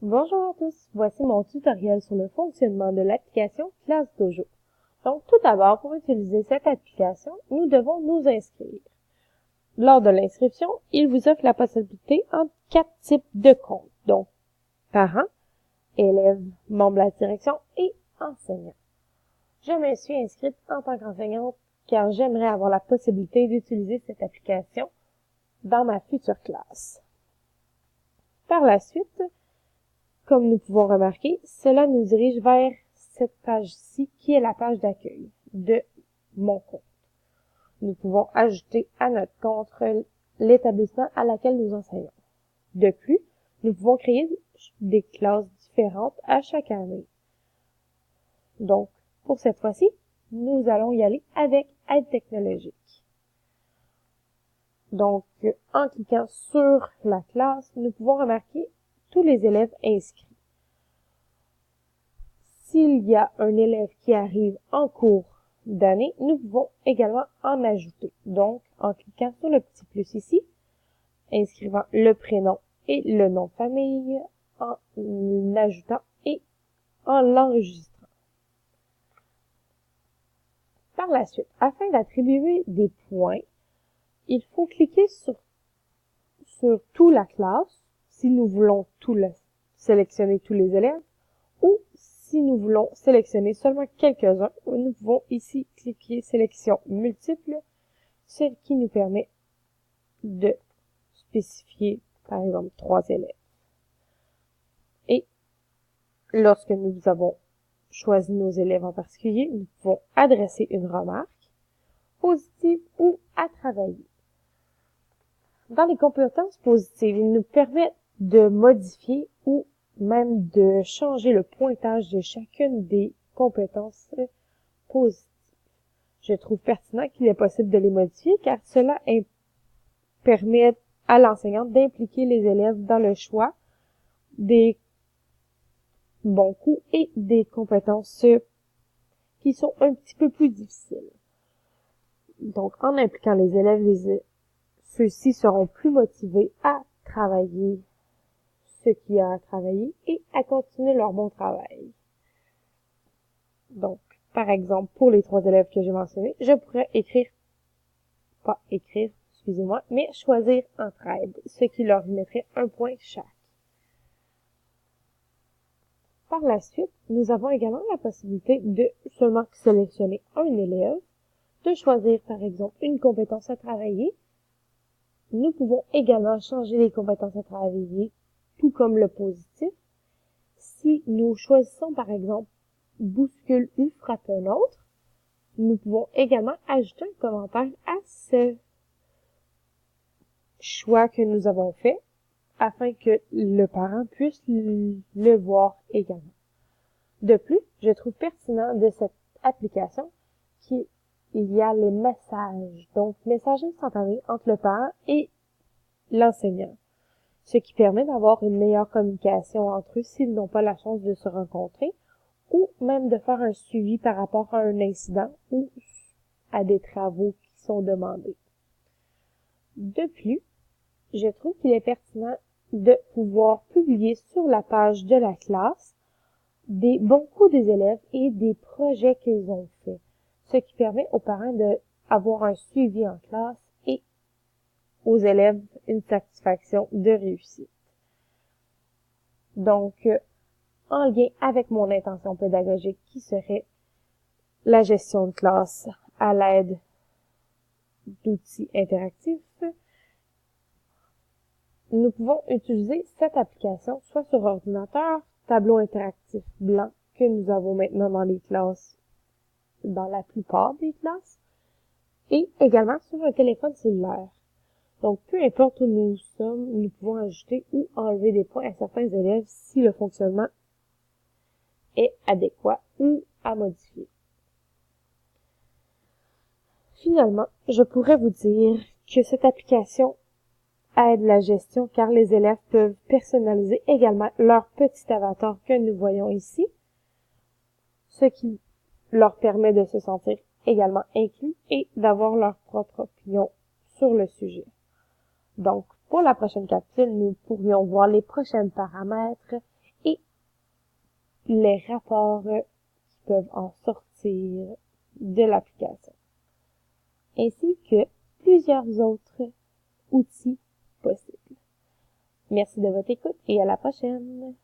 Bonjour à tous, voici mon tutoriel sur le fonctionnement de l'application ClassDojo. Donc tout d'abord, pour utiliser cette application, nous devons nous inscrire. Lors de l'inscription, il vous offre la possibilité entre 4 types de comptes, donc parents, élèves, membres de la direction et enseignants. Je me suis inscrite en tant qu'enseignante car j'aimerais avoir la possibilité d'utiliser cette application dans ma future classe. Par la suite, comme nous pouvons remarquer, cela nous dirige vers cette page-ci qui est la page d'accueil de mon compte. Nous pouvons ajouter à notre compte l'établissement à laquelle nous enseignons. De plus, nous pouvons créer des classes différentes à chaque année. Donc, pour cette fois-ci, nous allons y aller avec aide technologique. Donc, en cliquant sur la classe, nous pouvons remarquer tous les élèves inscrits. S'il y a un élève qui arrive en cours d'année, nous pouvons également en ajouter. Donc, en cliquant sur le petit plus ici, inscrivant le prénom et le nom de famille, en ajoutant et en l'enregistrant. Par la suite, afin d'attribuer des points, il faut cliquer sur toute la classe, si nous voulons sélectionner tous les élèves, ou si nous voulons sélectionner seulement quelques-uns, nous pouvons ici cliquer sélection multiple, ce qui nous permet de spécifier, par exemple, 3 élèves. Et lorsque nous avons choisi nos élèves en particulier, nous pouvons adresser une remarque positive ou à travailler. Dans les compétences positives, ils nous permettent de modifier ou même de changer le pointage de chacune des compétences positives. Je trouve pertinent qu'il est possible de les modifier car cela permet à l'enseignante d'impliquer les élèves dans le choix des bons coups et des compétences qui sont un petit peu plus difficiles. Donc, en impliquant les élèves, ceux-ci seront plus motivés à travailler ce qu'il y a à travailler et à continuer leur bon travail. Donc, par exemple, pour les 3 élèves que j'ai mentionnés, je pourrais mais choisir entraide, ce qui leur mettrait un point chaque. Par la suite, nous avons également la possibilité de seulement sélectionner un élève, de choisir par exemple une compétence à travailler. Nous pouvons également changer les compétences à travailler, tout comme le positif. Si nous choisissons par exemple bouscule ou frappe un autre, nous pouvons également ajouter un commentaire à ce choix que nous avons fait afin que le parent puisse le voir également. De plus, je trouve pertinent de cette application qu'il y a les messages, donc messages instantanés entre le parent et l'enseignant, ce qui permet d'avoir une meilleure communication entre eux s'ils n'ont pas la chance de se rencontrer ou même de faire un suivi par rapport à un incident ou à des travaux qui sont demandés. De plus, je trouve qu'il est pertinent de pouvoir publier sur la page de la classe des bons coups des élèves et des projets qu'ils ont faits, ce qui permet aux parents d'avoir un suivi en classe et aux élèves une satisfaction de réussite. Donc, en lien avec mon intention pédagogique qui serait la gestion de classe à l'aide d'outils interactifs, nous pouvons utiliser cette application soit sur ordinateur, tableau interactif blanc que nous avons maintenant dans les classes, dans la plupart des classes, et également sur un téléphone cellulaire. Donc, peu importe où nous sommes, nous pouvons ajouter ou enlever des points à certains élèves si le fonctionnement est adéquat ou à modifier. Finalement, je pourrais vous dire que cette application aide la gestion car les élèves peuvent personnaliser également leur petit avatar que nous voyons ici, ce qui leur permet de se sentir également inclus et d'avoir leur propre opinion sur le sujet. Donc, pour la prochaine capsule, nous pourrions voir les prochains paramètres les rapports qui peuvent en sortir de l'application, ainsi que plusieurs autres outils possibles. Merci de votre écoute et à la prochaine!